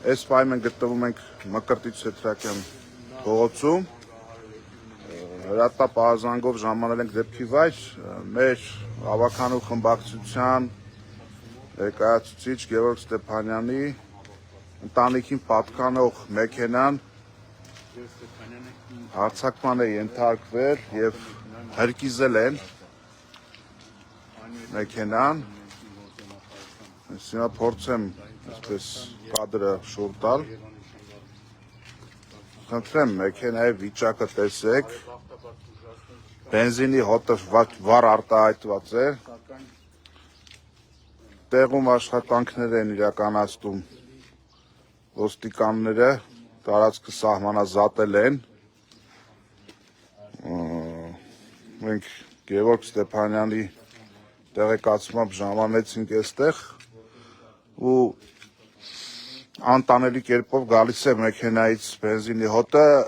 Այս պայմ են գտնվում ենք Մկրտիչ Սեթրակյան փողոցում, հրատապ ահազանգով ժամանել ենք դեպքի վայր, մեր ավականու խմբակցության ներկայացուցիչ Գևորգ Ստեփանյանի ընտանիքին պատկանող մեքենան հարձակման է ենթարկվել և հրկիզել են մեքենան, ես հիմա փորձեմ այսպես կադրը շուռ տալ, խնդրեմ մեքենայի վիճակը տեսեք, բենզինի հոտը վառ արտահայտված է, տեղում աշխատանքներ են իրականացնում ոստիկանները, տարածքը սահմանազատել են, մենք Գևորգ Ստեփանյանի տեղեկացմամբ ժամանեցինք այստեղ ու անտանելի կերպով գալիս է մեքենայից բենզինի հոտը,